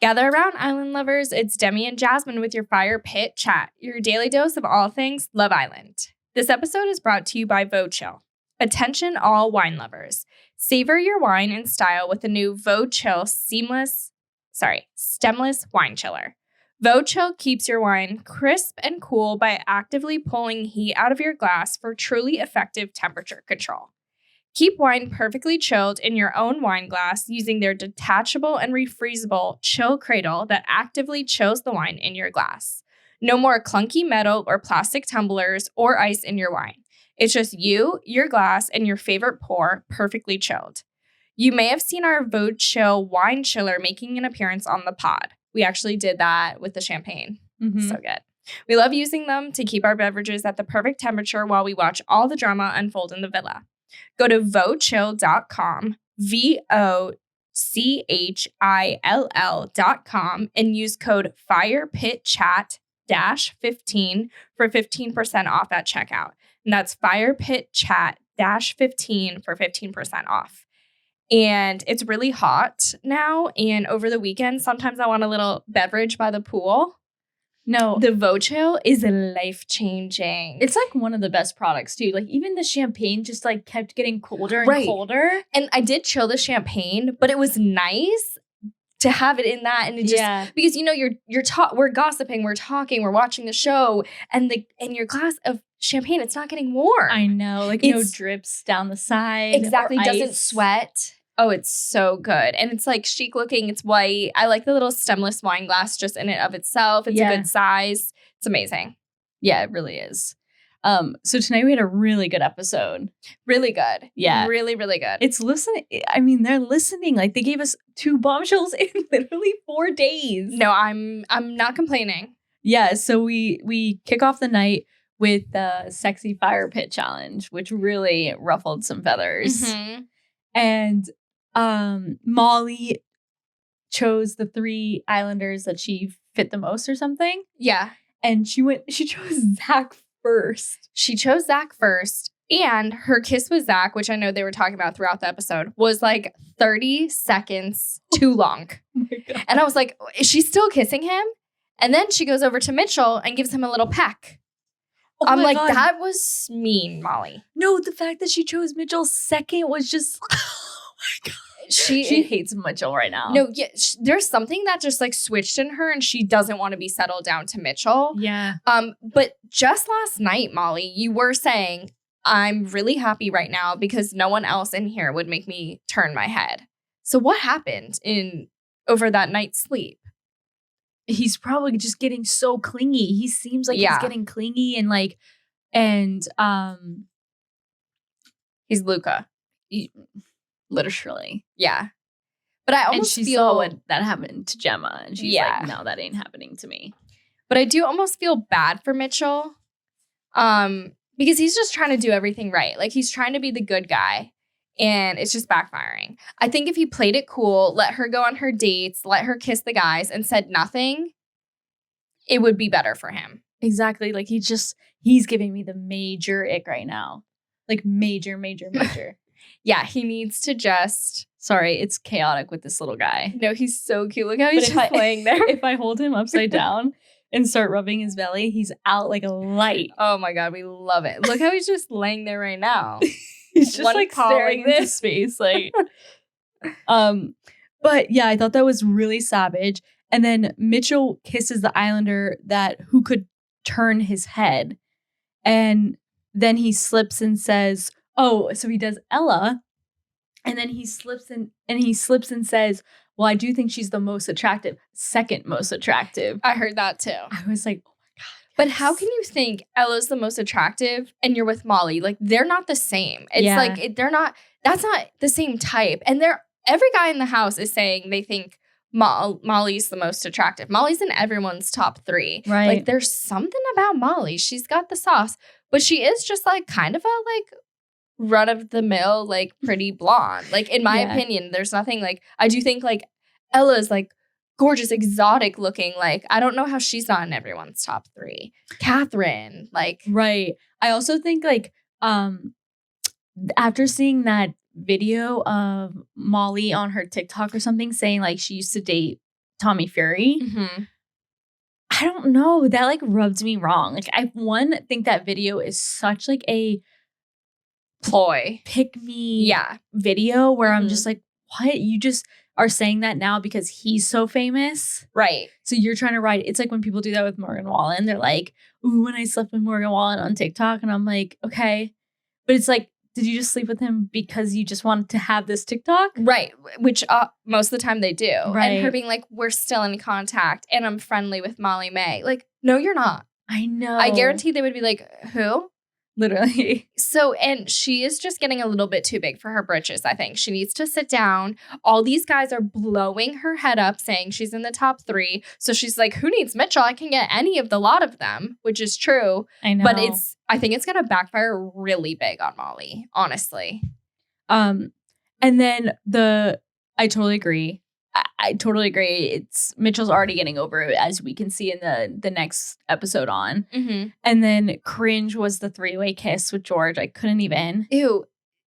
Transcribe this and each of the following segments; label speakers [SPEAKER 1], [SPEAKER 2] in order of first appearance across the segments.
[SPEAKER 1] Gather around, island lovers. It's Demi and Jasmine with your Fire Pit Chat, your daily dose of all things Love Island. This episode is brought to you by bombshell. Attention all wine lovers. Savor your wine in style with the new bombshell stemless wine chiller. bombshell keeps your wine crisp and cool by actively pulling heat out of your glass for truly effective temperature control. Keep wine perfectly chilled in your own wine glass using their detachable and refreezable chill cradle that actively chills the wine in your glass. No more clunky metal or plastic tumblers or ice in your wine. It's just you, your glass, and your favorite pour perfectly chilled. You may have seen our bombshell wine chiller making an appearance on the pod. We actually did that with the champagne.
[SPEAKER 2] Mm-hmm.
[SPEAKER 1] So good. We love using them to keep our beverages at the perfect temperature while we watch all the drama unfold in the villa. Go to vochill.com, VOCHILL.com, and use code FIREPITCHAT-15 for 15% off at checkout. And that's FIREPITCHAT-15 for 15% off. And it's really hot now. And over the weekend, sometimes I want a little beverage by the pool.
[SPEAKER 2] No.
[SPEAKER 1] The bombshell is life-changing.
[SPEAKER 2] It's like one of the best products too. Like even the champagne just like kept getting colder and colder.
[SPEAKER 1] And I did chill the champagne, but it was nice to have it in that. And it just because we're gossiping, we're talking, we're watching the show, and your glass of champagne, it's not getting warm.
[SPEAKER 2] I know, like no drips down the side.
[SPEAKER 1] Exactly, doesn't sweat. Oh, it's so good. And it's like chic looking. It's white. I like the little stemless wine glass just in it of itself. It's a good size. It's amazing.
[SPEAKER 2] Yeah, it really is. So tonight we had a really good episode.
[SPEAKER 1] Really good.
[SPEAKER 2] Yeah.
[SPEAKER 1] Really, really good.
[SPEAKER 2] It's listening. I mean, they're listening. Like they gave us 2 bombshells in literally 4 days.
[SPEAKER 1] No, I'm not complaining.
[SPEAKER 2] Yeah. So we kick off the night with the sexy fire pit challenge, which really ruffled some feathers.
[SPEAKER 1] Mm-hmm.
[SPEAKER 2] And Molly chose the 3 islanders that she fit the most or something.
[SPEAKER 1] Yeah.
[SPEAKER 2] And she chose Zach first.
[SPEAKER 1] She chose Zach first. And her kiss with Zach, which I know they were talking about throughout the episode, was like 30 seconds too long.
[SPEAKER 2] Oh my God.
[SPEAKER 1] And I was like, is she still kissing him? And then she goes over to Mitchell and gives him a little peck.
[SPEAKER 2] Oh
[SPEAKER 1] I'm like,
[SPEAKER 2] God.
[SPEAKER 1] that was mean, Molly.
[SPEAKER 2] No, the fact that she chose Mitchell second was just... Oh my God. She hates Mitchell right now.
[SPEAKER 1] No, yeah, there's something that just like switched in her and she doesn't want to be settled down to Mitchell.
[SPEAKER 2] Yeah.
[SPEAKER 1] But just last night, Molly, you were saying, I'm really happy right now because no one else in here would make me turn my head. So what happened over that night's sleep?
[SPEAKER 2] He's probably just getting so clingy. He seems like he's getting clingy and
[SPEAKER 1] he's Luca.
[SPEAKER 2] Literally.
[SPEAKER 1] Yeah. But I almost
[SPEAKER 2] feel
[SPEAKER 1] saw
[SPEAKER 2] what that happened to Gemma. And she's like, no, that ain't happening to me.
[SPEAKER 1] But I do almost feel bad for Mitchell. Because he's just trying to do everything right. Like he's trying to be the good guy. And it's just backfiring. I think if he played it cool, let her go on her dates, let her kiss the guys, and said nothing, it would be better for him.
[SPEAKER 2] Exactly. Like he's giving me the major ick right now. Like major.
[SPEAKER 1] Yeah, he needs to just...
[SPEAKER 2] Sorry, it's chaotic with this little guy.
[SPEAKER 1] No, he's so cute. Look how he's just laying there.
[SPEAKER 2] If I hold him upside down and start rubbing his belly, he's out like a light.
[SPEAKER 1] Oh my God, we love it. Look how he's just laying there right now.
[SPEAKER 2] He's just like staring into space. Like, but yeah, I thought that was really savage. And then Mitchell kisses the islander who could turn his head. And then he slips and says... Oh, so he does Ella, and then he slips and says, well, I do think she's the most attractive, second most attractive.
[SPEAKER 1] I heard that too.
[SPEAKER 2] I was like, oh my God. Yes.
[SPEAKER 1] But how can you think Ella's the most attractive and you're with Molly? Like, they're not the same. It's like, that's not the same type. And every guy in the house is saying they think Molly's the most attractive. Molly's in everyone's top 3.
[SPEAKER 2] Right.
[SPEAKER 1] Like, there's something about Molly. She's got the sauce, but she is just like kind of a like run-of-the-mill, like, pretty blonde. Like, in my opinion, there's nothing, like, I do think, like, Ella's, like, gorgeous, exotic looking. Like, I don't know how she's not in everyone's top 3. Catherine, like.
[SPEAKER 2] Right. I also think, like, after seeing that video of Molly on her TikTok or something saying, like, she used to date Tommy Fury.
[SPEAKER 1] Mm-hmm.
[SPEAKER 2] I don't know. That like rubbed me wrong. Like I think that video is such like a
[SPEAKER 1] ploy
[SPEAKER 2] pick me video where I'm just like, what? You just are saying that now because he's so famous.
[SPEAKER 1] Right.
[SPEAKER 2] So you're trying to ride. It's like when people do that with Morgan Wallen. They're like, ooh, when I slept with Morgan Wallen on TikTok. And I'm like, okay. But it's like, did you just sleep with him because you just wanted to have this TikTok?
[SPEAKER 1] Right. Which most of the time they do.
[SPEAKER 2] Right.
[SPEAKER 1] And her being like, we're still in contact and I'm friendly with Molly May. Like, no, you're not.
[SPEAKER 2] I know.
[SPEAKER 1] I guarantee they would be like, who?
[SPEAKER 2] Literally.
[SPEAKER 1] So, and she is just getting a little bit too big for her britches, I think. She needs to sit down. All these guys are blowing her head up, saying she's in the top 3. So she's like, who needs Mitchell? I can get any of the lot of them, which is true.
[SPEAKER 2] I know.
[SPEAKER 1] But I think it's going to backfire really big on Molly, honestly.
[SPEAKER 2] And then I totally agree. I totally agree. Mitchell's already getting over it, as we can see in the next episode on.
[SPEAKER 1] Mm-hmm.
[SPEAKER 2] And then cringe was the 3-way kiss with George. I couldn't even.
[SPEAKER 1] Ew.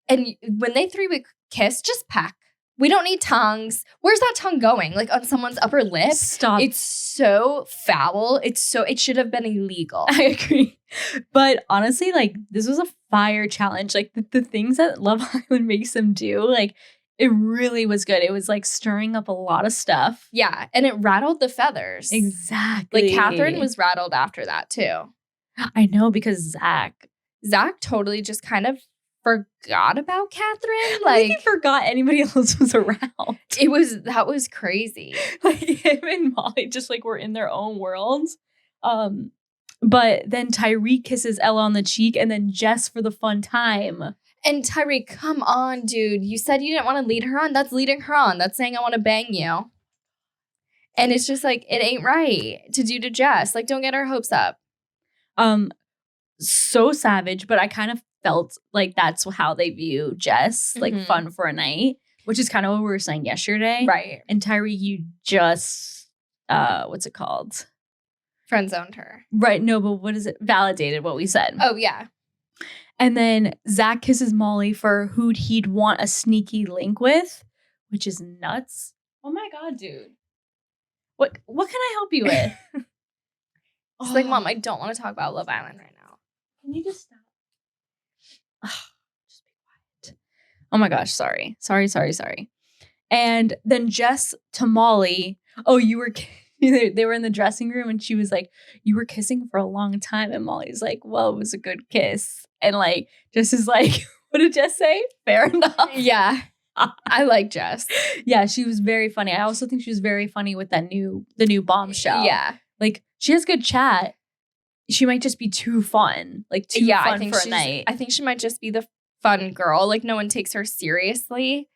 [SPEAKER 1] And when they 3-way kiss, just peck. We don't need tongues. Where's that tongue going? Like on someone's upper lip?
[SPEAKER 2] Stop.
[SPEAKER 1] It's so foul. It should have been illegal.
[SPEAKER 2] I agree. But honestly, like this was a fire challenge. Like the things that Love Island makes them do, like it really was good. It was like stirring up a lot of stuff.
[SPEAKER 1] Yeah. And it rattled the feathers.
[SPEAKER 2] Exactly.
[SPEAKER 1] Like Catherine was rattled after that too.
[SPEAKER 2] I know, because Zach
[SPEAKER 1] totally just kind of forgot about Catherine.
[SPEAKER 2] Like he forgot anybody else was around.
[SPEAKER 1] That was crazy.
[SPEAKER 2] Like him and Molly just like were in their own worlds. But then Tyreek kisses Ella on the cheek and then Jess for the fun time.
[SPEAKER 1] And Tyreek, come on, dude. You said you didn't want to lead her on. That's leading her on. That's saying I want to bang you. And it's just like, it ain't right to do to Jess. Like, don't get her hopes up.
[SPEAKER 2] So savage, but I kind of felt like that's how they view Jess, like fun for a night, which is kind of what we were saying yesterday.
[SPEAKER 1] Right.
[SPEAKER 2] And Tyreek, you just, what's it called?
[SPEAKER 1] Friend zoned her.
[SPEAKER 2] Right. No, but what is it? Validated what we said.
[SPEAKER 1] Oh, yeah.
[SPEAKER 2] And then Zach kisses Molly for who he'd want a sneaky link with, which is nuts. Oh my God, dude. What can I help you with?
[SPEAKER 1] She's like, Mom, I don't want to talk about Love Island right now.
[SPEAKER 2] Can you just stop? Just be quiet. Oh my gosh, sorry. And then Jess to Molly, they were in the dressing room and she was like, you were kissing for a long time. And Molly's like, well, it was a good kiss. And like, Jess is like, what did Jess say? Fair enough.
[SPEAKER 1] Yeah. I like Jess.
[SPEAKER 2] Yeah, she was very funny. I also think she was very funny with the new bombshell.
[SPEAKER 1] Yeah.
[SPEAKER 2] Like, she has good chat. She might just be too fun. Like, too fun for a night.
[SPEAKER 1] I think she might just be the fun girl. Like, no one takes her seriously,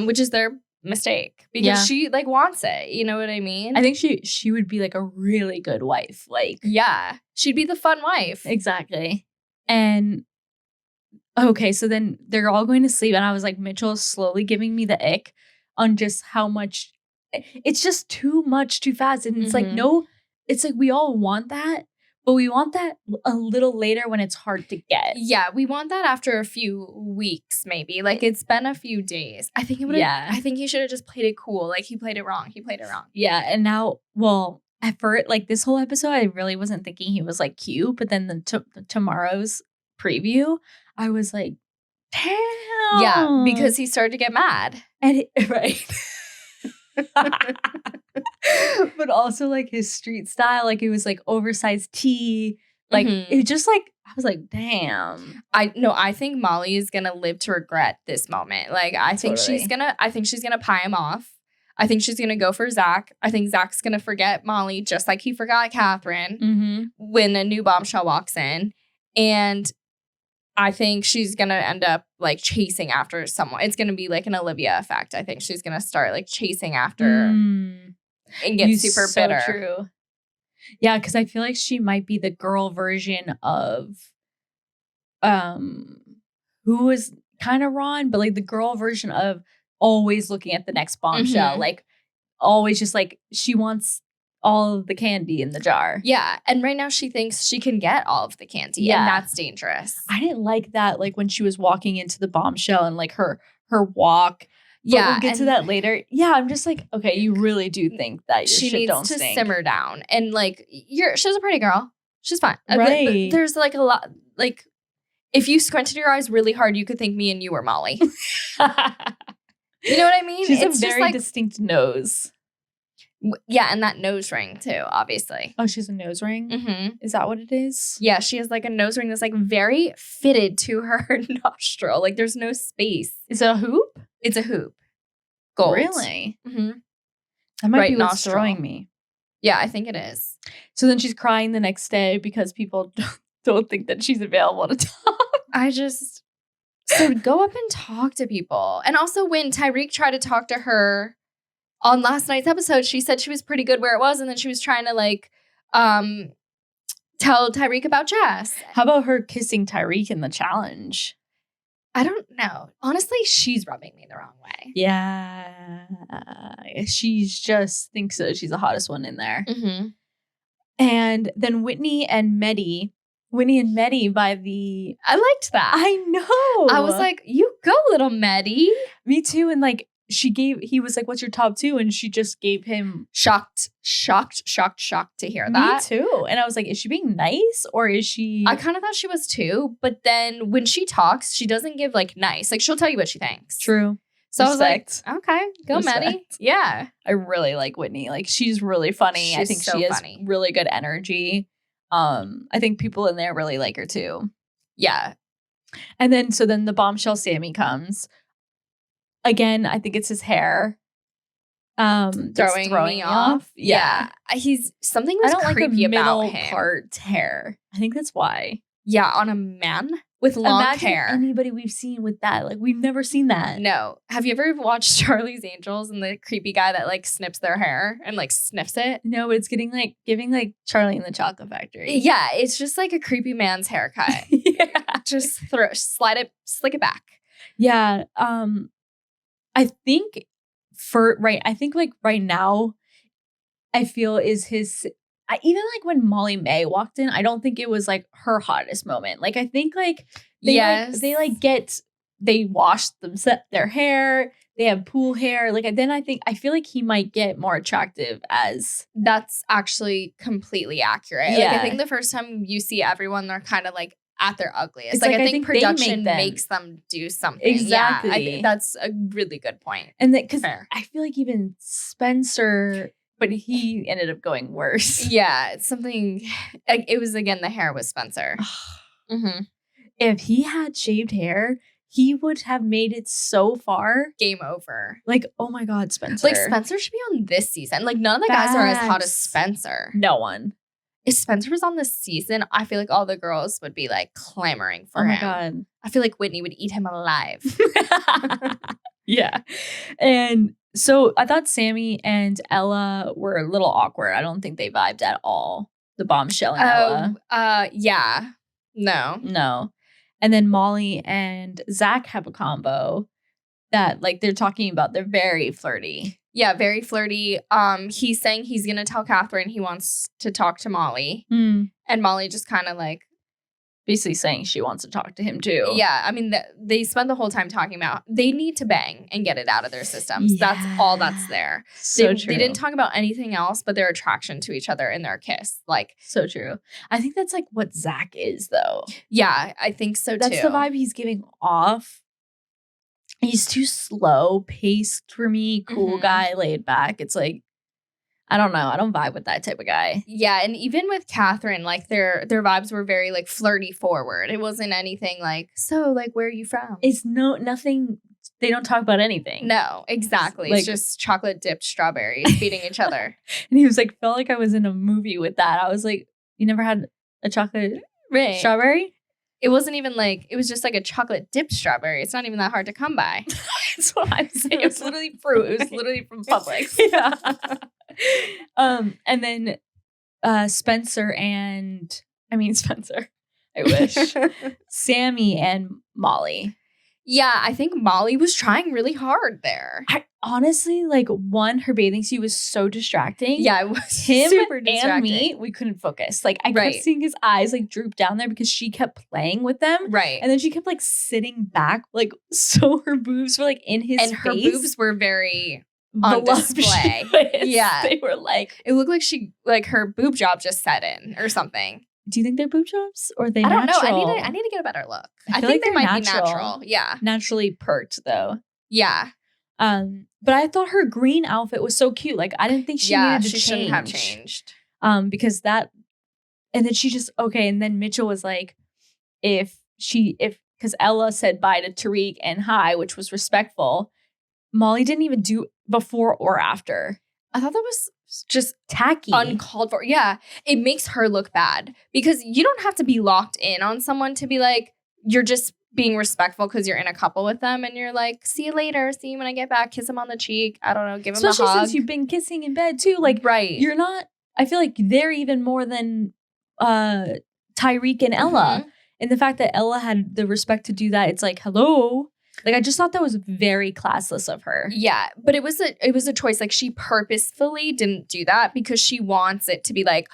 [SPEAKER 1] which is their mistake. Because she, like, wants it. You know what I mean?
[SPEAKER 2] I think she would be, like, a really good wife. Like,
[SPEAKER 1] yeah. She'd be the fun wife.
[SPEAKER 2] Exactly. And, okay, so then they're all going to sleep. And I was like, Mitchell is slowly giving me the ick on just how much. It's just too much too fast. And it's like, no, it's like we all want that. But we want that a little later when it's hard to get.
[SPEAKER 1] Yeah, we want that after a few weeks, maybe. Like, it's been a few days. I think I think he should have just played it cool. Like, he played it wrong.
[SPEAKER 2] Yeah, and now, well, at first, like, this whole episode, I really wasn't thinking he was, like, cute. But then tomorrow's preview, I was like, damn.
[SPEAKER 1] Yeah, because he started to get mad.
[SPEAKER 2] And right. But also like his street style, like it was like oversized tee, like it just like I was like, damn.
[SPEAKER 1] I think Molly is gonna live to regret this moment. Like I think she's gonna pie him off. I think she's gonna go for Zach. I think Zach's gonna forget Molly just like he forgot Catherine when a new bombshell walks in, and I think she's going to end up like chasing after someone. It's going to be like an Olivia effect. I think she's going to start like chasing after and get super bitter.
[SPEAKER 2] True. Yeah, because I feel like she might be the girl version of who was kind of Ron, but like the girl version of always looking at the next bombshell. Like always just like she wants all of the candy in the jar.
[SPEAKER 1] Yeah. And right now she thinks she can get all of the candy. Yeah. And that's dangerous.
[SPEAKER 2] I didn't like that, like when she was walking into the bombshell and like her walk.
[SPEAKER 1] Yeah,
[SPEAKER 2] we'll get to that later. Yeah, I'm just like, okay, you really do think that your
[SPEAKER 1] she
[SPEAKER 2] shit
[SPEAKER 1] needs
[SPEAKER 2] don't
[SPEAKER 1] to
[SPEAKER 2] stink.
[SPEAKER 1] simmer down. And like, she's a pretty girl. She's fine.
[SPEAKER 2] Right.
[SPEAKER 1] There's like a lot, like, if you squinted your eyes really hard, you could think me and you were Molly. You know what I mean?
[SPEAKER 2] She's
[SPEAKER 1] it's
[SPEAKER 2] a very
[SPEAKER 1] just like,
[SPEAKER 2] distinct nose.
[SPEAKER 1] yeah, and that nose ring too, obviously.
[SPEAKER 2] Oh, she has a nose ring?
[SPEAKER 1] Mm-hmm.
[SPEAKER 2] Is that what it is?
[SPEAKER 1] Yeah, she has like a nose ring that's like very fitted to her nostril. Like there's no space.
[SPEAKER 2] Is it a hoop?
[SPEAKER 1] It's a hoop. Gold.
[SPEAKER 2] Really?
[SPEAKER 1] Mm-hmm.
[SPEAKER 2] That might
[SPEAKER 1] Right
[SPEAKER 2] be what's
[SPEAKER 1] nostril.
[SPEAKER 2] throwing me.
[SPEAKER 1] Yeah, I think it is.
[SPEAKER 2] So then she's crying the next day because people don't think that she's available to talk.
[SPEAKER 1] So go up and talk to people. And also when Tyreek tried to talk to her on last night's episode, she said she was pretty good where it was. And then she was trying to like tell Tyreek about Jess.
[SPEAKER 2] How about her kissing Tyreek in the challenge?
[SPEAKER 1] I don't know. Honestly, she's rubbing me the wrong way.
[SPEAKER 2] Yeah. She just thinks that she's the hottest one in there.
[SPEAKER 1] Mm-hmm.
[SPEAKER 2] And then Whitney and Mehdi by the...
[SPEAKER 1] I liked that.
[SPEAKER 2] I know.
[SPEAKER 1] I was like, you go, little Mehdi.
[SPEAKER 2] Me too. And like, he was like, what's your top two? And she just gave him...
[SPEAKER 1] Shocked to hear that.
[SPEAKER 2] Me too. And I was like, is she being nice or is she...
[SPEAKER 1] I kind of thought she was too. But then when she talks, she doesn't give like nice. Like she'll tell you what she thinks.
[SPEAKER 2] True.
[SPEAKER 1] So
[SPEAKER 2] Respect.
[SPEAKER 1] I was like, okay, go Mehdi. Yeah.
[SPEAKER 2] I really like Whitney. Like she's really funny. I think
[SPEAKER 1] so
[SPEAKER 2] she has
[SPEAKER 1] funny.
[SPEAKER 2] really good energy. I think people in there really like her too.
[SPEAKER 1] Yeah.
[SPEAKER 2] And then the bombshell Sammy comes. Again, I think it's his hair.
[SPEAKER 1] Throwing me off. Yeah. He's something was
[SPEAKER 2] I don't
[SPEAKER 1] creepy
[SPEAKER 2] like the
[SPEAKER 1] about
[SPEAKER 2] middle
[SPEAKER 1] him.
[SPEAKER 2] part hair. I think that's why.
[SPEAKER 1] Yeah, on a man with long
[SPEAKER 2] Imagine
[SPEAKER 1] hair.
[SPEAKER 2] anybody we've seen with that. Like we've never seen that.
[SPEAKER 1] No. Have you ever watched Charlie's Angels and the creepy guy that like snips their hair and like sniffs it?
[SPEAKER 2] No, but it's giving like Charlie in the Chocolate Factory.
[SPEAKER 1] Yeah, it's just like a creepy man's haircut.
[SPEAKER 2] Yeah.
[SPEAKER 1] Just slick it back.
[SPEAKER 2] Yeah. I think right now, I feel is his. Even like when Molly May walked in, I don't think it was like her hottest moment. Like I think like they wash their hair, they have pool hair. Like then I feel like he might get more attractive as.
[SPEAKER 1] That's actually completely accurate.
[SPEAKER 2] Yeah.
[SPEAKER 1] Like I think the first time you see everyone, they're kind of like at their ugliest.
[SPEAKER 2] It's
[SPEAKER 1] Like
[SPEAKER 2] like,
[SPEAKER 1] I
[SPEAKER 2] I
[SPEAKER 1] think
[SPEAKER 2] think they
[SPEAKER 1] production
[SPEAKER 2] make them.
[SPEAKER 1] makes them do something.
[SPEAKER 2] Exactly.
[SPEAKER 1] Yeah, I think that's a really good point.
[SPEAKER 2] And that because
[SPEAKER 1] Fair.
[SPEAKER 2] I feel like even Spencer, but he ended up going worse.
[SPEAKER 1] Yeah, it's something. Like, it was again the hair with Spencer. Mm-hmm.
[SPEAKER 2] If he had shaved hair, he would have made it so far.
[SPEAKER 1] Game over.
[SPEAKER 2] Like, oh my God, Spencer.
[SPEAKER 1] Like Spencer should be on this season. Like none of the guys are as hot as Spencer.
[SPEAKER 2] No one.
[SPEAKER 1] If Spencer was on this season, I feel like all the girls would be like clamoring for him.
[SPEAKER 2] Oh my God.
[SPEAKER 1] I feel like Whitney would eat him alive.
[SPEAKER 2] Yeah. And so I thought Sammy and Ella were a little awkward. I don't think they vibed at all. The bombshell and Ella.
[SPEAKER 1] Yeah. No.
[SPEAKER 2] No. And then Molly and Zach have a combo that like they're talking about. They're very flirty.
[SPEAKER 1] Yeah, very flirty. He's saying he's gonna tell Catherine he wants to talk to Molly.
[SPEAKER 2] Mm.
[SPEAKER 1] And Molly just kind of like
[SPEAKER 2] basically saying she wants to talk to him too.
[SPEAKER 1] Yeah, I mean, they spend the whole time talking about they need to bang and get it out of their systems. Yeah. That's all that's there.
[SPEAKER 2] So true.
[SPEAKER 1] They didn't talk about anything else but their attraction to each other in their kiss. Like,
[SPEAKER 2] so true. I think that's like what Zach is though.
[SPEAKER 1] Yeah, I think so too.
[SPEAKER 2] That's the vibe he's giving off. He's too slow paced for me. Cool guy, laid back. It's like, I don't know. I don't vibe with that type of guy.
[SPEAKER 1] Yeah, and even with Catherine, like their vibes were very like flirty forward. It wasn't anything like, so like where are you from?
[SPEAKER 2] It's nothing. They don't talk about anything.
[SPEAKER 1] No, exactly.
[SPEAKER 2] Like,
[SPEAKER 1] it's just chocolate dipped strawberries feeding each other.
[SPEAKER 2] And he was like, felt like I was in a movie with that. I was like, you never had a chocolate strawberry?
[SPEAKER 1] It wasn't even like, it was just like a chocolate dipped strawberry. It's not even that hard to come by.
[SPEAKER 2] That's what I'm saying. It was literally fruit. It was literally from Publix.
[SPEAKER 1] Yeah.
[SPEAKER 2] And then Spencer, I wish. Sammy and Molly.
[SPEAKER 1] Yeah, I think Molly was trying really hard there.
[SPEAKER 2] honestly, like, one, her bathing suit was so distracting.
[SPEAKER 1] Yeah, it was
[SPEAKER 2] Him
[SPEAKER 1] super distracting.
[SPEAKER 2] and me, we couldn't focus. Like, I
[SPEAKER 1] Right.
[SPEAKER 2] kept seeing his eyes like droop down there because she kept playing with them.
[SPEAKER 1] Right.
[SPEAKER 2] And then she kept like sitting back, like, so her boobs were like in his face.
[SPEAKER 1] And her boobs were very on display. Yeah.
[SPEAKER 2] They were like,
[SPEAKER 1] it looked like her boob job just set in or something.
[SPEAKER 2] do you think they're boob jobs or are they
[SPEAKER 1] I don't
[SPEAKER 2] natural?
[SPEAKER 1] know. I need to get a better look.
[SPEAKER 2] I
[SPEAKER 1] I
[SPEAKER 2] feel
[SPEAKER 1] think
[SPEAKER 2] like
[SPEAKER 1] they might
[SPEAKER 2] they're
[SPEAKER 1] be
[SPEAKER 2] natural.
[SPEAKER 1] natural. Yeah.
[SPEAKER 2] Naturally perked though.
[SPEAKER 1] Yeah.
[SPEAKER 2] But I thought her green outfit was so cute. Like, I didn't think she needed to change.
[SPEAKER 1] Shouldn't have changed.
[SPEAKER 2] Because that, and then she just, okay. And then Mitchell was like, because Ella said bye to Tariq and hi, which was respectful. Molly didn't even do before or after.
[SPEAKER 1] I thought that was just
[SPEAKER 2] tacky,
[SPEAKER 1] uncalled for. Yeah. It makes her look bad because you don't have to be locked in on someone to be like, you're just being respectful because you're in a couple with them and you're like, see you later, see you when I get back, kiss him on the cheek, I don't know, give him a hug.
[SPEAKER 2] Especially since you've been kissing in bed too. Like,
[SPEAKER 1] right.
[SPEAKER 2] You're not, I feel like they're even more than Tyreek and Ella.
[SPEAKER 1] Mm-hmm.
[SPEAKER 2] And the fact that Ella had the respect to do that, it's like, hello. Like, I just thought that was very classless of her.
[SPEAKER 1] Yeah, but it was a choice. Like, she purposefully didn't do that because she wants it to be like,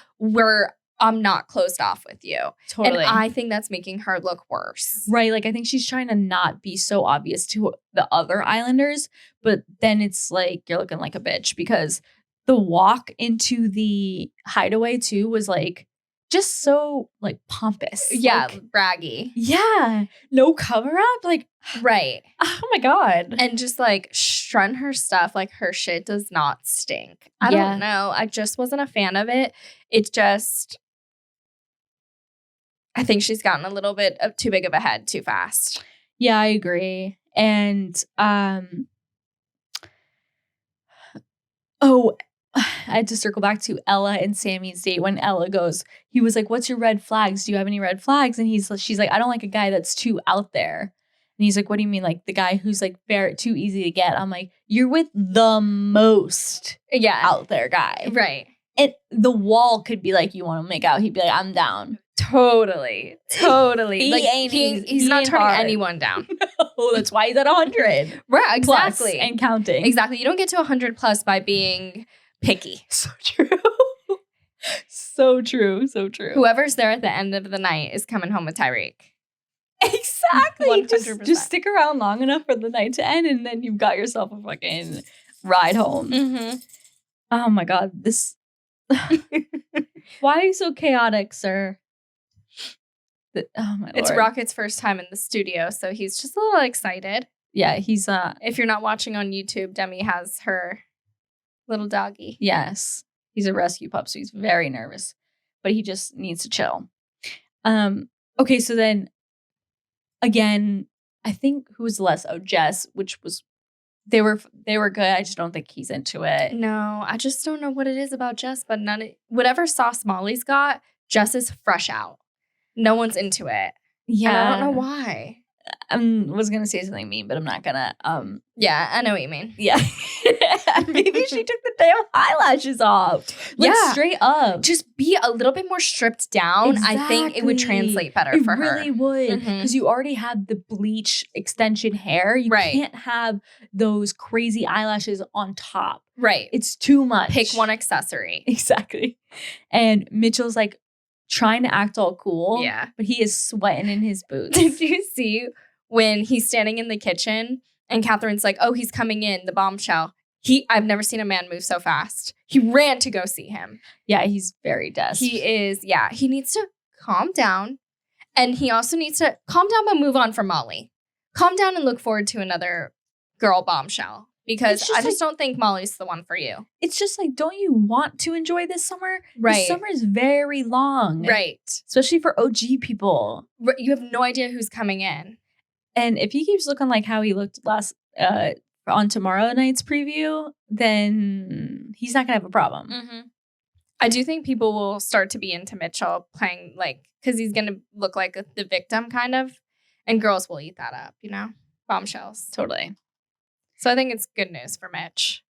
[SPEAKER 1] I'm not closed off with you.
[SPEAKER 2] Totally.
[SPEAKER 1] And I think that's making her look worse.
[SPEAKER 2] Right. Like, I think she's trying to not be so obvious to the other Islanders, but then it's like, you're looking like a bitch because the walk into the hideaway too was like, just so like pompous.
[SPEAKER 1] Yeah,
[SPEAKER 2] like,
[SPEAKER 1] braggy.
[SPEAKER 2] Yeah. No cover up. Like,
[SPEAKER 1] right.
[SPEAKER 2] Oh my God.
[SPEAKER 1] And just like strut her stuff, like her shit does not stink. I don't know. I just wasn't a fan of it. It just, I think she's gotten a little bit too big of a head too fast.
[SPEAKER 2] Yeah, I agree. And I had to circle back to Ella and Sammy's date when Ella goes, he was like, what's your red flags? Do you have any red flags? And she's like, I don't like a guy that's too out there. And he's like, what do you mean? Like the guy who's like very too easy to get. I'm like, you're with the most out there guy.
[SPEAKER 1] Right.
[SPEAKER 2] And the wall could be like, you want to make out. He'd be like, I'm down.
[SPEAKER 1] Totally. He's not turning anyone down.
[SPEAKER 2] No, that's why he's at 100.
[SPEAKER 1] Right, exactly.
[SPEAKER 2] And counting.
[SPEAKER 1] Exactly. You don't get to 100 plus by being picky.
[SPEAKER 2] So true. So true. So true.
[SPEAKER 1] Whoever's there at the end of the night is coming home with Tyreek.
[SPEAKER 2] Exactly. Just stick around long enough for the night to end and then you've got yourself a fucking ride home.
[SPEAKER 1] Mm-hmm.
[SPEAKER 2] Oh my God. This. Why are you so chaotic, sir? Oh my Lord.
[SPEAKER 1] It's Rocket's first time in the studio, so he's just a little excited.
[SPEAKER 2] Yeah, he's
[SPEAKER 1] if you're not watching on YouTube, Demi has her little doggy.
[SPEAKER 2] Yes. He's a rescue pup, so he's very nervous. But he just needs to chill. Okay, so then again, I think who was less? Oh, Jess, which was they were good. I just don't think he's into it.
[SPEAKER 1] No, I just don't know what it is about Jess, but whatever sauce Molly's got, Jess is fresh out. No one's into it.
[SPEAKER 2] Yeah.
[SPEAKER 1] And I don't know why.
[SPEAKER 2] I was going to say something mean, but I'm not going to.
[SPEAKER 1] Yeah, I know what you mean.
[SPEAKER 2] Yeah. Maybe she took the damn eyelashes off. Like, straight up.
[SPEAKER 1] Just be a little bit more stripped down.
[SPEAKER 2] Exactly.
[SPEAKER 1] I think it would translate better for her.
[SPEAKER 2] It really would. Because you already have the bleach extension hair. You can't have those crazy eyelashes on top.
[SPEAKER 1] Right.
[SPEAKER 2] It's too much.
[SPEAKER 1] Pick one accessory.
[SPEAKER 2] Exactly. And Mitchell's like, trying to act all cool.
[SPEAKER 1] Yeah.
[SPEAKER 2] But he is sweating in his boots.
[SPEAKER 1] Did you see when he's standing in the kitchen and Catherine's like, oh, he's coming in, the bombshell. I've never seen a man move so fast. He ran to go see him.
[SPEAKER 2] Yeah, he's very desperate.
[SPEAKER 1] He is, he needs to calm down. And he also needs to calm down but move on from Molly. Calm down and look forward to another girl bombshell. Because I just don't think Molly's the one for you.
[SPEAKER 2] It's just like, don't you want to enjoy this summer?
[SPEAKER 1] Right.
[SPEAKER 2] This summer is very long.
[SPEAKER 1] Right.
[SPEAKER 2] Especially for OG people.
[SPEAKER 1] You have no idea who's coming in.
[SPEAKER 2] And if he keeps looking like how he looked on tomorrow night's preview, then he's not going to have a problem.
[SPEAKER 1] Mm-hmm. I do think people will start to be into Mitchell playing because he's going to look like the victim kind of. And girls will eat that up, bombshells.
[SPEAKER 2] Totally.
[SPEAKER 1] So I think it's good news for Mitch.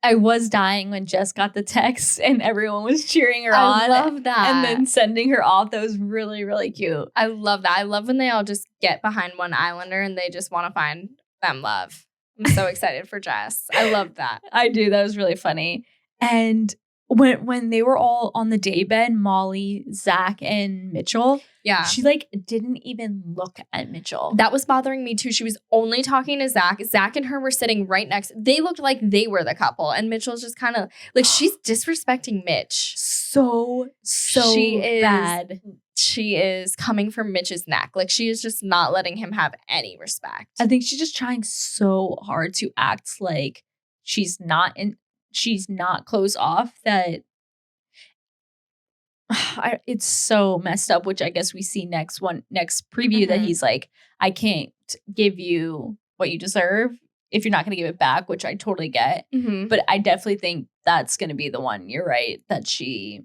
[SPEAKER 2] I was dying when Jess got the text and everyone was cheering her on.
[SPEAKER 1] I love that.
[SPEAKER 2] And then sending her off. That was really, really cute.
[SPEAKER 1] I love that. I love when they all just get behind one Islander and they just want to find them love. I'm so excited for Jess. I love that.
[SPEAKER 2] I do. That was really funny. And when they were all on the daybed, Molly, Zach, and Mitchell,
[SPEAKER 1] Yeah.
[SPEAKER 2] she like didn't even look at Mitchell.
[SPEAKER 1] That was bothering me too. She was only talking to Zach. Zach and her were sitting right next. They looked like they were the couple. And Mitchell's just kind of like, she's disrespecting Mitch.
[SPEAKER 2] So
[SPEAKER 1] She is
[SPEAKER 2] bad.
[SPEAKER 1] She is coming for Mitch's neck. Like, she is just not letting him have any respect.
[SPEAKER 2] I think she's just trying so hard to act like she's not closed off that it's so messed up, which I guess we see next preview that he's like, I can't give you what you deserve if you're not going to give it back, which I totally get. But I definitely think that's going to be the one, you're right, that she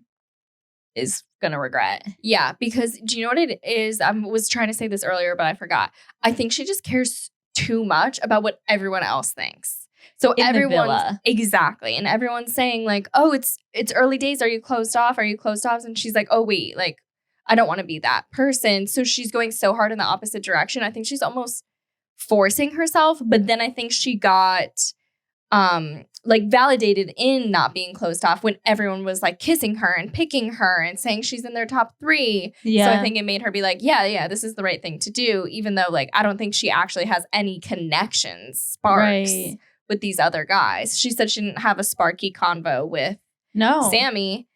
[SPEAKER 2] is going to regret.
[SPEAKER 1] Yeah, because do you know what it is? I was trying to say this earlier, but I forgot. I think she just cares too much about what everyone else thinks. So everyone, exactly, and everyone's saying like, "Oh, it's early days. Are you closed off? Are you closed off?" And she's like, "Oh wait, like I don't want to be that person." So she's going so hard in the opposite direction. I think she's almost forcing herself. But then I think she got like validated in not being closed off when everyone was like kissing her and picking her and saying she's in their top 3. Yeah. So I think it made her be like, yeah, this is the right thing to do, even though like I don't think she actually has any connections, sparks with these other guys. She said she didn't have a sparky convo with Sammy.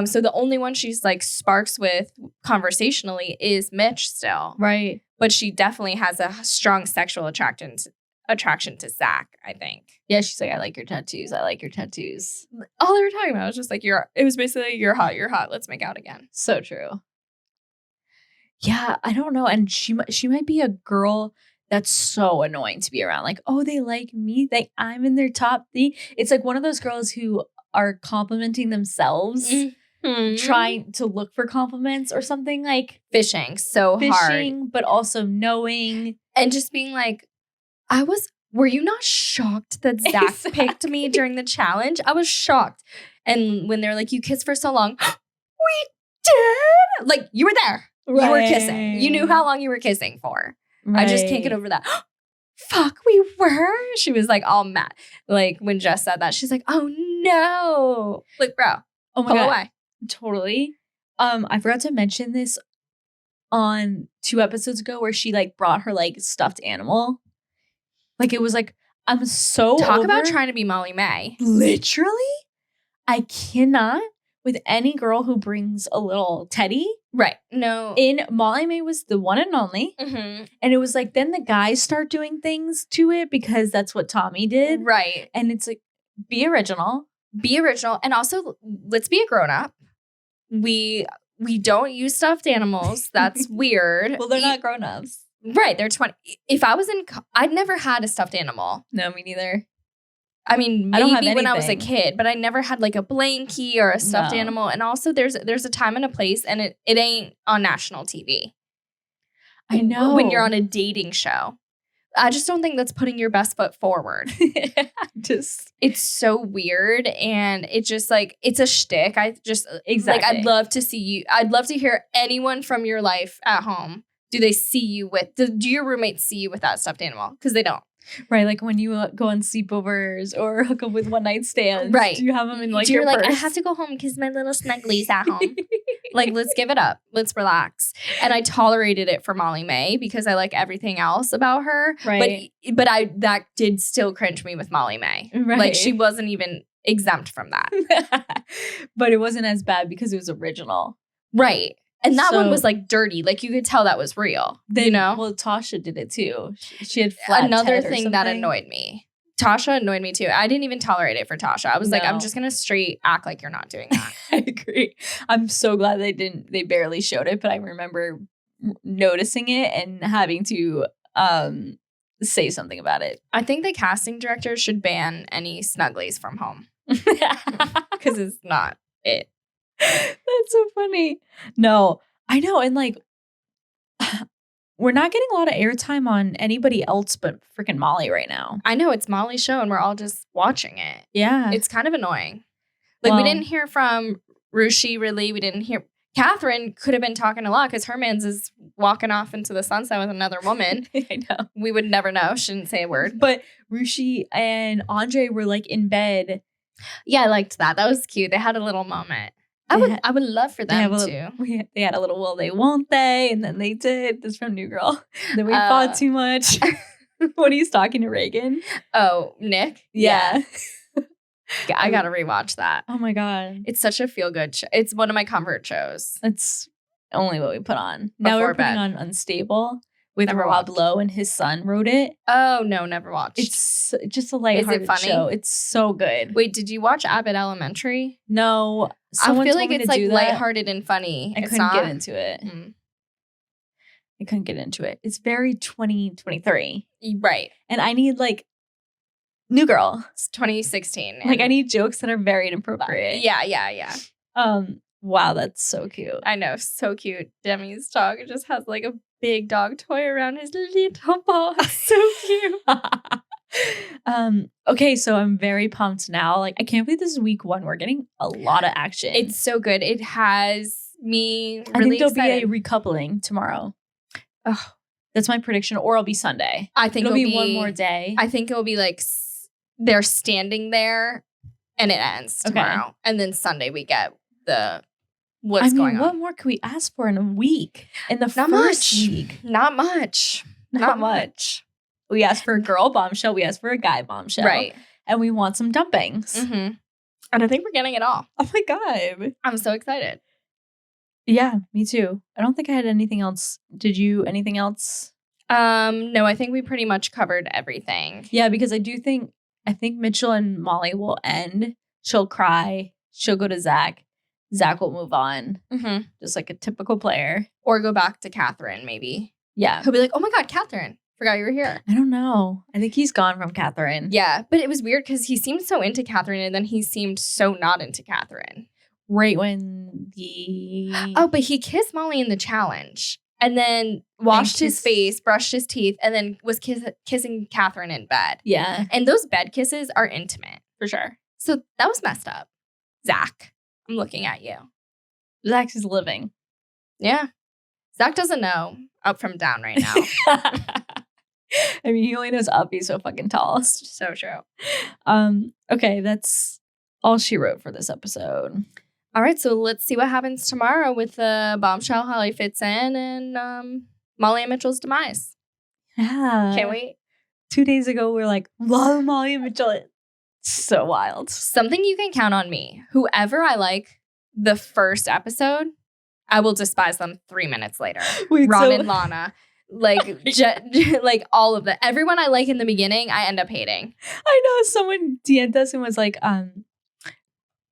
[SPEAKER 1] So the only one she's like sparks with conversationally is Mitch still.
[SPEAKER 2] Right.
[SPEAKER 1] But she definitely has a strong sexual attraction to Zach, I think.
[SPEAKER 2] Yeah, she's like, I like your tattoos. I like your tattoos.
[SPEAKER 1] All they were talking about was just like, it was basically, you're hot, let's make out again.
[SPEAKER 2] So true. Yeah, I don't know. And she might be a girl that's so annoying to be around. Like, oh, they like me. Like, I'm in their top 3. It's like one of those girls who are complimenting themselves, trying to look for compliments or something, like
[SPEAKER 1] fishing hard.
[SPEAKER 2] But also knowing.
[SPEAKER 1] And just being like, were you not shocked that Zach picked me during the challenge? I was shocked. And when they're like, you kissed for so long, we did? Like, you were there. Right. You were kissing. You knew how long you were kissing for. Right. I just can't get over that. Fuck, we were? She was like all mad. Like, when Jess said that, she's like, oh no. Like, bro,
[SPEAKER 2] oh my God. Away. Totally. I forgot to mention this on 2 episodes ago where she like brought her like stuffed animal. Like, it was like, I'm so
[SPEAKER 1] Talk about trying to be Molly May.
[SPEAKER 2] Literally, I cannot with any girl who brings a little teddy.
[SPEAKER 1] Right. No.
[SPEAKER 2] Molly May was the one and only. And it was like, then the guys start doing things to it because that's what Tommy did.
[SPEAKER 1] Right.
[SPEAKER 2] And it's like, be original.
[SPEAKER 1] Be original. And also, let's be a grown-up. We don't use stuffed animals. That's weird.
[SPEAKER 2] Well, they're not grown-ups.
[SPEAKER 1] Right. They're 20. If I was I'd never had a stuffed animal.
[SPEAKER 2] No, me neither.
[SPEAKER 1] I mean, maybe when I was a kid, but I never had like a blankie or a stuffed animal. And also there's a time and a place, and it ain't on national TV.
[SPEAKER 2] I know.
[SPEAKER 1] When you're on a dating show. I just don't think that's putting your best foot forward. It's so weird, and it just like, it's a shtick. Exactly. Like, I'd love to hear anyone from your life at home. Do your roommates see you with that stuffed animal? Because they don't.
[SPEAKER 2] Right, like when you go on sleepovers or hook up with one night stands.
[SPEAKER 1] Right.
[SPEAKER 2] Do you have them in like
[SPEAKER 1] your
[SPEAKER 2] purse?
[SPEAKER 1] Like, I have to go home because my little snugglie's at home. Like, let's give it up. Let's relax. And I tolerated it for Molly May because I like everything else about her.
[SPEAKER 2] Right.
[SPEAKER 1] But that did still cringe me with Molly May.
[SPEAKER 2] Right.
[SPEAKER 1] Like, she wasn't even exempt from that.
[SPEAKER 2] But it wasn't as bad because it was original.
[SPEAKER 1] Right. And that one was like dirty. Like, you could tell that was real.
[SPEAKER 2] Then, you know? Well, Tasha did it too. She had flat
[SPEAKER 1] Another thing that annoyed me. Tasha annoyed me too. I didn't even tolerate it for Tasha. I was like, I'm just going to straight act like you're not doing that.
[SPEAKER 2] I agree. I'm so glad they barely showed it, but I remember noticing it and having to say something about it.
[SPEAKER 1] I think the casting director should ban any snugglies from home. Because it's not it.
[SPEAKER 2] That's so funny. No, I know. And like, we're not getting a lot of airtime on anybody else but freaking Molly right now.
[SPEAKER 1] I know, it's Molly's show and we're all just watching it.
[SPEAKER 2] Yeah.
[SPEAKER 1] It's kind of annoying. Like, we didn't hear from Rushi really. We didn't hear. Catherine could have been talking a lot because her man's is walking off into the sunset with another woman.
[SPEAKER 2] I know.
[SPEAKER 1] We would never know. Shouldn't say a word.
[SPEAKER 2] But Rishi and Andre were like in bed.
[SPEAKER 1] Yeah, I liked that. That was cute. They had a little moment. I would love for them to.
[SPEAKER 2] They had a little will they, won't they? And then they did. This from New Girl. Then we fought too much. When he's talking to Reagan.
[SPEAKER 1] Oh, Nick?
[SPEAKER 2] Yeah.
[SPEAKER 1] I got to rewatch that.
[SPEAKER 2] Oh my God.
[SPEAKER 1] It's such a feel-good show. It's one of my comfort shows.
[SPEAKER 2] That's only what we put on. Now we're putting on Unstable with Rob Lowe, and his son wrote it.
[SPEAKER 1] Oh, no, never watched.
[SPEAKER 2] It's just a lighthearted show. It's so good.
[SPEAKER 1] Wait, did you watch Abbott Elementary?
[SPEAKER 2] No.
[SPEAKER 1] I feel like it's like lighthearted and funny.
[SPEAKER 2] I couldn't get into it. I couldn't get into it. It's very 2023.
[SPEAKER 1] Right.
[SPEAKER 2] And I need like New Girl.
[SPEAKER 1] It's 2016.
[SPEAKER 2] Like I need jokes that are very inappropriate.
[SPEAKER 1] Yeah.
[SPEAKER 2] Wow, that's so cute.
[SPEAKER 1] I know, so cute. Demi's dog just has like a big dog toy around his little paw. So cute.
[SPEAKER 2] Okay, so I'm very pumped now. Like I can't believe this is week 1. We're getting a lot of action.
[SPEAKER 1] It's so good. It has me really
[SPEAKER 2] I think there'll
[SPEAKER 1] excited.
[SPEAKER 2] be a recoupling tomorrow.
[SPEAKER 1] Oh,
[SPEAKER 2] that's my prediction. Or it'll be Sunday.
[SPEAKER 1] I think
[SPEAKER 2] it'll be one more day.
[SPEAKER 1] I think it'll be like they're standing there and it ends tomorrow. Okay. And then Sunday we get what's going on.
[SPEAKER 2] What more could we ask for in a week? In the
[SPEAKER 1] Not
[SPEAKER 2] first
[SPEAKER 1] much.
[SPEAKER 2] week.
[SPEAKER 1] Not much.
[SPEAKER 2] Not much. We asked for a girl bombshell. We asked for a guy bombshell.
[SPEAKER 1] Right.
[SPEAKER 2] And we want some dumpings.
[SPEAKER 1] Mm-hmm. And I think we're getting it all.
[SPEAKER 2] Oh my God.
[SPEAKER 1] I'm so excited.
[SPEAKER 2] Yeah, me too. I don't think I had anything else. Did you? Anything else?
[SPEAKER 1] No, I think we pretty much covered everything.
[SPEAKER 2] Yeah, because I think Mitchell and Molly will end. She'll cry. She'll go to Zach. Zach will move on.
[SPEAKER 1] Mm-hmm.
[SPEAKER 2] Just like a typical player.
[SPEAKER 1] Or go back to Catherine, maybe.
[SPEAKER 2] Yeah.
[SPEAKER 1] He'll be like, oh my God, Catherine. Forgot you were here.
[SPEAKER 2] I don't know. I think he's gone from Catherine.
[SPEAKER 1] Yeah, but it was weird because he seemed so into Catherine and then he seemed so not into Catherine.
[SPEAKER 2] Right when the...
[SPEAKER 1] Oh, but he kissed Molly in the challenge and then washed his face, brushed his teeth, and then was kissing Catherine in bed.
[SPEAKER 2] Yeah.
[SPEAKER 1] And those bed kisses are intimate.
[SPEAKER 2] For sure.
[SPEAKER 1] So that was messed up. Zach, I'm looking at you.
[SPEAKER 2] Zach's is living.
[SPEAKER 1] Yeah. Zach doesn't know up from down right now.
[SPEAKER 2] I mean, he only knows up. He's so fucking tall.
[SPEAKER 1] So true.
[SPEAKER 2] Okay, that's all she wrote for this episode.
[SPEAKER 1] All right, so let's see what happens tomorrow with the bombshell, how he fits in, and Molly and Mitchell's demise.
[SPEAKER 2] Yeah.
[SPEAKER 1] Can't wait.
[SPEAKER 2] 2 days ago, we were like, love Molly and Mitchell. It's so wild.
[SPEAKER 1] Something you can count on me. Whoever I like the first episode, I will despise them 3 minutes later.
[SPEAKER 2] Wait,
[SPEAKER 1] Ron and Lana. Like, like all of them. Everyone I like in the beginning, I end up hating.
[SPEAKER 2] I know someone DM'd us and was like,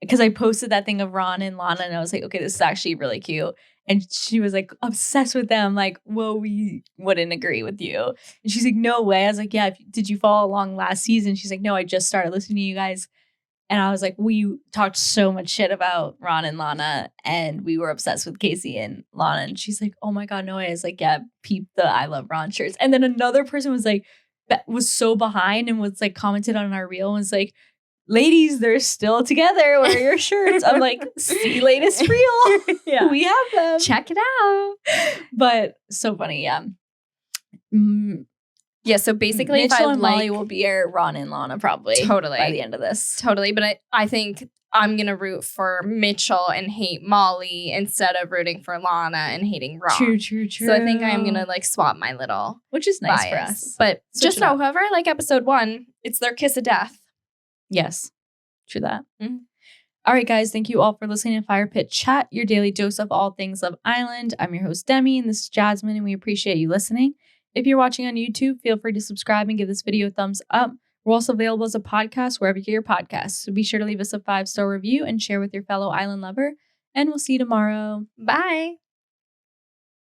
[SPEAKER 2] because I posted that thing of Ron and Lana and I was like, okay, this is actually really cute. And she was like obsessed with them. Like, well, we wouldn't agree with you. And she's like, no way. I was like, yeah, did you follow along last season? She's like, no, I just started listening to you guys. And I was like, we talked so much shit about Ron and Lana and we were obsessed with Casey and Lana. And she's like, oh my God, no way. I was like, yeah, peep the I Love Ron shirts. And then another person was like, was so behind and was like commented on our reel and was like, ladies, they're still together. Wear your shirts. I'm like, see latest reel.
[SPEAKER 1] Yeah.
[SPEAKER 2] We have them.
[SPEAKER 1] Check it out.
[SPEAKER 2] But so funny, yeah.
[SPEAKER 1] Yeah, so basically
[SPEAKER 2] Mitchell
[SPEAKER 1] if
[SPEAKER 2] and Molly will be our Ron and Lana probably.
[SPEAKER 1] Totally.
[SPEAKER 2] By the end of this.
[SPEAKER 1] Totally. But I think I'm going to root for Mitchell and hate Molly instead of rooting for Lana and hating Ron.
[SPEAKER 2] True.
[SPEAKER 1] So I think I am going to like swap my little
[SPEAKER 2] which is nice
[SPEAKER 1] bias.
[SPEAKER 2] For us.
[SPEAKER 1] But just know, whoever I like episode 1, it's their kiss of death.
[SPEAKER 2] Yes. True that.
[SPEAKER 1] Mm-hmm.
[SPEAKER 2] All right, guys. Thank you all for listening to Fire Pit Chat, your daily dose of all things Love Island. I'm your host, Demi, and this is Jasmine, and we appreciate you listening. If you're watching on YouTube, feel free to subscribe and give this video a thumbs up. We're also available as a podcast wherever you get your podcasts. So be sure to leave us a 5-star review and share with your fellow island lover. And we'll see you tomorrow.
[SPEAKER 1] Bye.